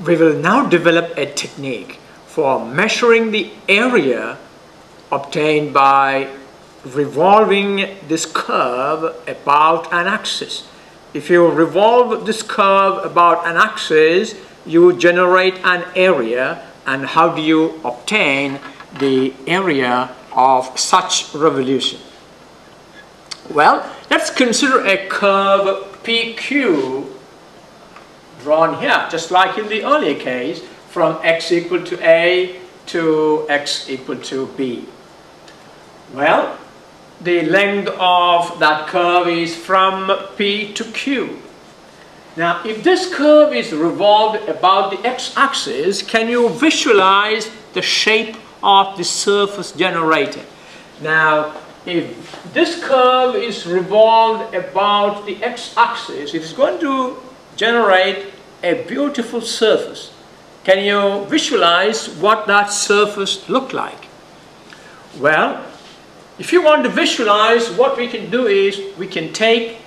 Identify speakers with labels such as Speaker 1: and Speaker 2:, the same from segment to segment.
Speaker 1: We will now develop a technique for measuring the area obtained by revolving this curve about an axis. If you revolve this curve about an axis, you generate an area. And how do you obtain the area of such revolution? Well, let's consider a curve PQ drawn here, just like in the earlier case, from x equal to A to x equal to B. Well, the length of that curve is from P to Q. Now, if this curve is revolved about the x-axis, can you visualize the shape of the surface generated? Now, if this curve is revolved about the x-axis, it is going to generate a beautiful surface. Can you visualize what that surface look like? Well, if you want to visualize, what we can do is we can take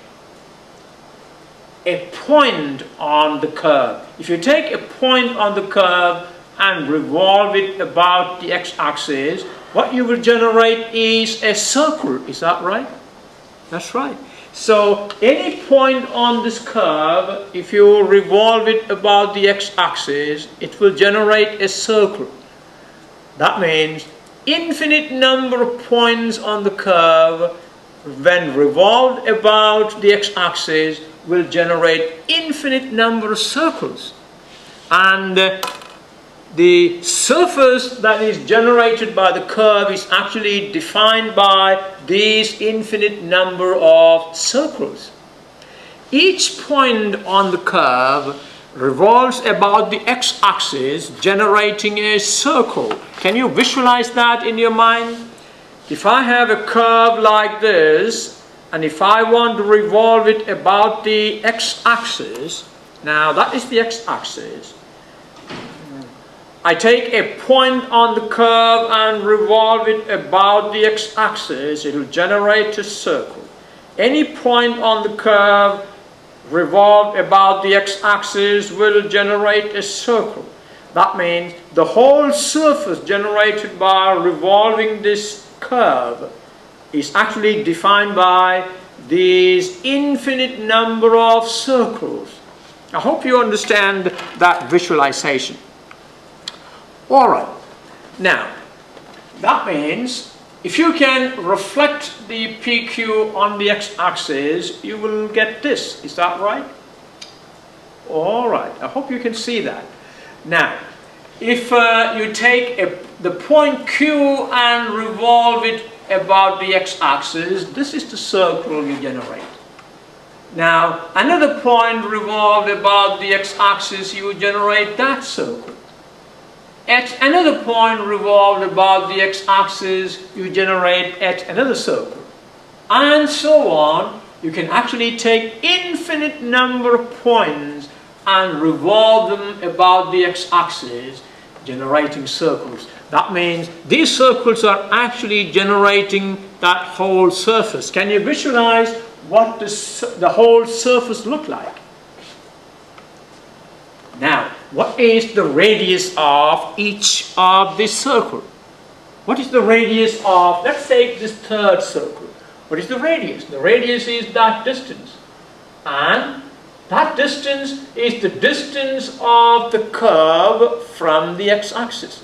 Speaker 1: a point on the curve. If you take a point on the curve and revolve it about the x-axis, what you will generate is a circle. Is that right? That's right. So any point on this curve, if you revolve it about the x-axis, it will generate a circle. That means infinite number of points on the curve, when revolved about the x-axis, will generate infinite number of circles. And the surface that is generated by the curve is actually defined by these infinite number of circles. Each point on the curve revolves about the x-axis, generating a circle. Can you visualize that in your mind? If I have a curve like this, and if I want to revolve it about the x-axis, now that is the x-axis, I take a point on the curve and revolve it about the x-axis, it will generate a circle. Any point on the curve revolved about the x-axis will generate a circle. That means the whole surface generated by revolving this curve is actually defined by these infinite number of circles. I hope you understand that visualization. Alright, now that means if you can reflect the PQ on the x-axis, you will get this. Is that right? Alright, I hope you can see that. Now, if you take the point Q and revolve it about the x-axis, this is the circle you generate. Now, another point revolved about the x-axis, you generate that circle. At another point revolved about the x-axis, you generate at another circle. And so on. You can actually take infinite number of points and revolve them about the x-axis, generating circles. That means these circles are actually generating that whole surface. Can you visualize what the whole surface look like? Now, what is the radius of each of this circle? What is the radius of, let's say, this third circle. What is the radius? The radius is that distance. And that distance is the distance of the curve from the x-axis.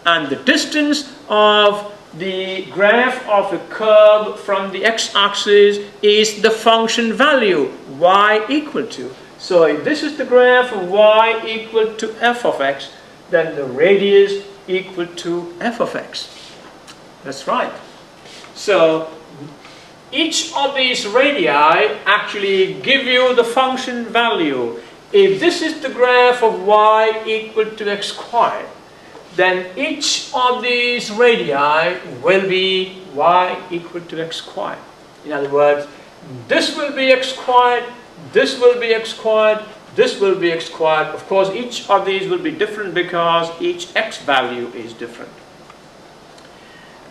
Speaker 1: And the distance of the graph of a curve from the x-axis is the function value, y equal to. So if this is the graph of y equal to f of x, then the radius equal to f of x. That's right. So each of these radii actually give you the function value. If this is the graph of y equal to x squared, then each of these radii will be y equal to x squared. In other words, this will be x squared, this will be x squared, this will be x squared. Of course, each of these will be different because each x value is different.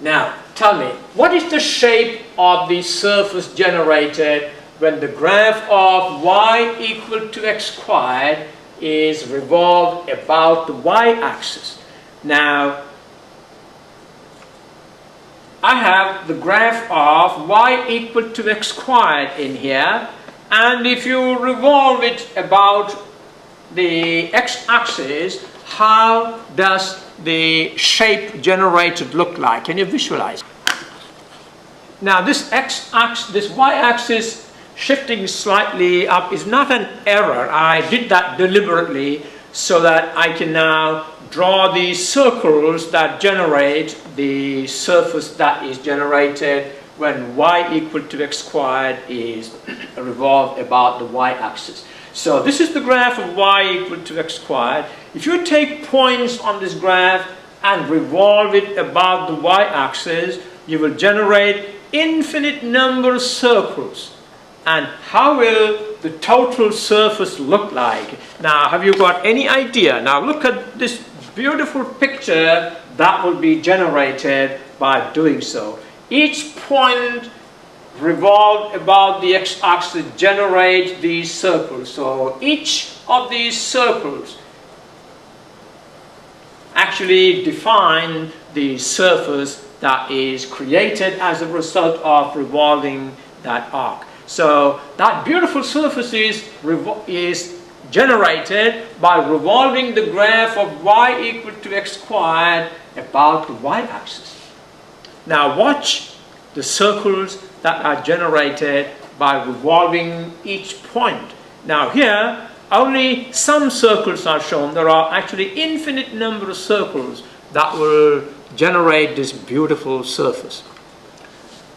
Speaker 1: Now, tell me, what is the shape of the surface generated when the graph of y equal to x squared is revolved about the y-axis. Now, I have the graph of y equal to x squared in here, and if you revolve it about the x-axis, how does the shape generated look like? Can you visualize? Now this x-axis, this y-axis shifting slightly up is not an error. I did that deliberately so that I can now draw these circles that generate the surface that is generated when y equal to x squared is revolved about the y-axis. So this is the graph of y equal to x squared. If you take points on this graph and revolve it about the y-axis, you will generate infinite number of circles. And how will the total surface look like? Now, have you got any idea? Now look at this beautiful picture that will be generated by doing so. Each point revolved about the x-axis generate these circles. So each of these circles actually define the surface that is created as a result of revolving that arc. So that beautiful surface is generated by revolving the graph of y equal to x squared about the y-axis. Now watch the circles that are generated by revolving each point. Now here only some circles are shown. There are actually infinite number of circles that will generate this beautiful surface.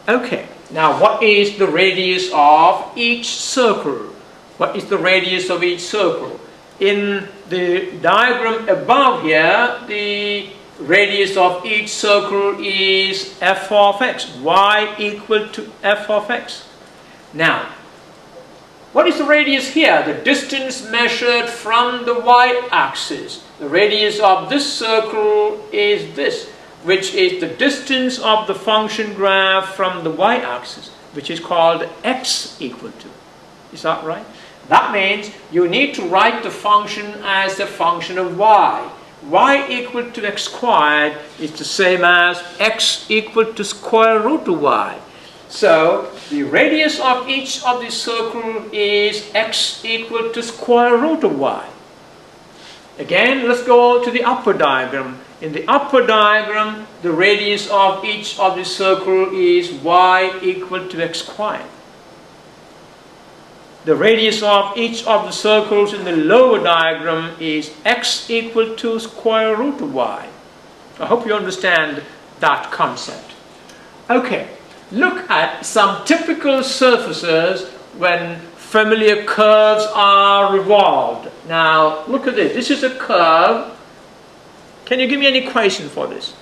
Speaker 1: Okay, now what is the radius of each circle? What is the radius of each circle? In the diagram above here, the radius of each circle is f of x, y equal to f of x. Now, what is the radius here? The distance measured from the y-axis. The radius of this circle is this, which is the distance of the function graph from the y-axis, which is called x equal to. Is that right? That means you need to write the function as a function of y. Y equal to x squared is the same as x equal to square root of y. So the radius of each of the circle is x equal to square root of y. Again, let's go to the upper diagram. In the upper diagram, the radius of each of the circle is y equal to x squared. The radius of each of the circles in the lower diagram is x equal to square root of y. I hope you understand that concept. Okay, look at some typical surfaces when familiar curves are revolved. Now, look at this. This is a curve. Can you give me an equation for this?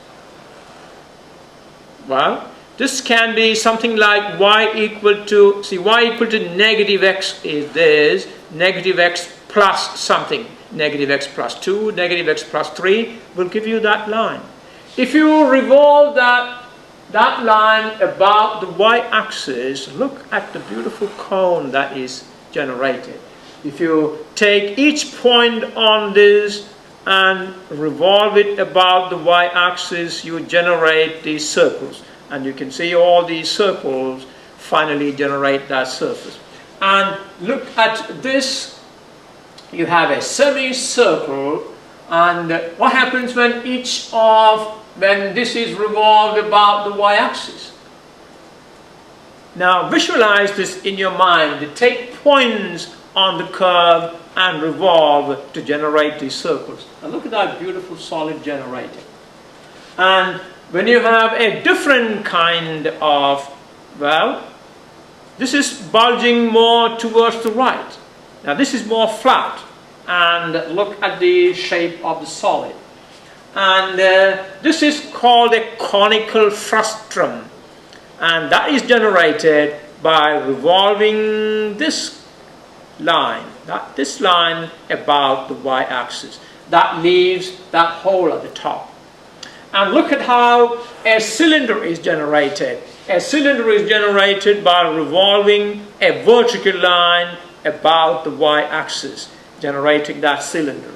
Speaker 1: Well, this can be something like y equal to, see, y equal to negative x is this, negative x plus something, negative x plus 2, negative x plus 3 will give you that line. If you revolve that line about the y-axis, look at the beautiful cone that is generated. If you take each point on this and revolve it about the y-axis, you generate these circles. And you can see all these circles finally generate that surface. And look at this. You have a semicircle, and what happens when this is revolved about the y-axis? Now visualize this in your mind. Take points on the curve and revolve to generate these circles. And look at that beautiful solid generated. And when you have a different kind of, well, this is bulging more towards the right. Now this is more flat, and look at the shape of the solid. And this is called a conical frustum, and that is generated by revolving this line about the y-axis. That leaves that hole at the top. And look at how a cylinder is generated. A cylinder is generated by revolving a vertical line about the y-axis. generating that cylinder.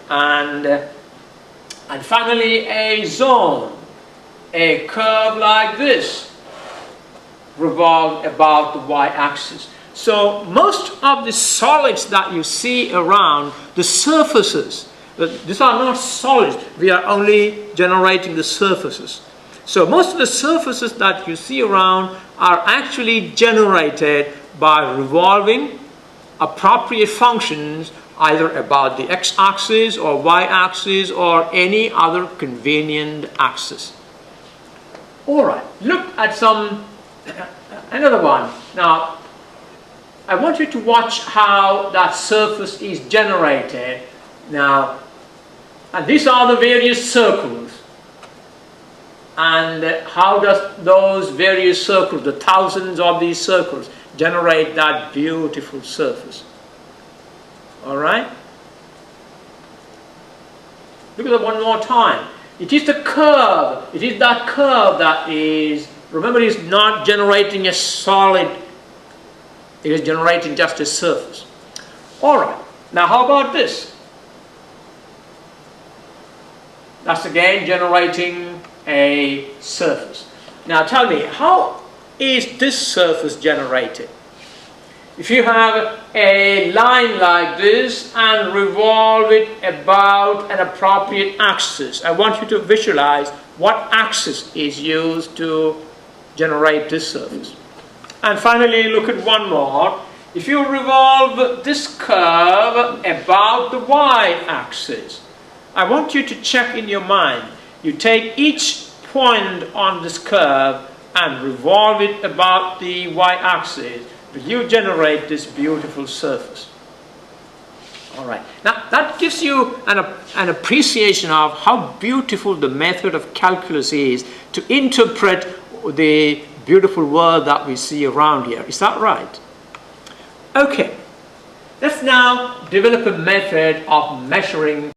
Speaker 1: And finally a zone, a curve like this, revolved about the y-axis. So most of the solids that you see around, the surfaces, these are not solids, we are only generating the surfaces. So most of the surfaces that you see around are actually generated by revolving appropriate functions either about the x-axis or y-axis or any other convenient axis. Alright, look at another one. Now, I want you to watch how that surface is generated. Now, and these are the various circles. And how does those various circles, the thousands of these circles, generate that beautiful surface? Alright? Look at it one more time. It is the curve. It is that curve that is, remember, it is not generating a solid. It is generating just a surface. Alright. Now how about this? That's again generating a surface. Now tell me, how is this surface generated? If you have a line like this and revolve it about an appropriate axis, I want you to visualize what axis is used to generate this surface. And finally, look at one more. If you revolve this curve about the y-axis, I want you to check in your mind. You take each point on this curve and revolve it about the y-axis. You generate this beautiful surface. Alright, now that gives you an appreciation of how beautiful the method of calculus is to interpret the beautiful world that we see around here. Is that right? Okay, let's now develop a method of measuring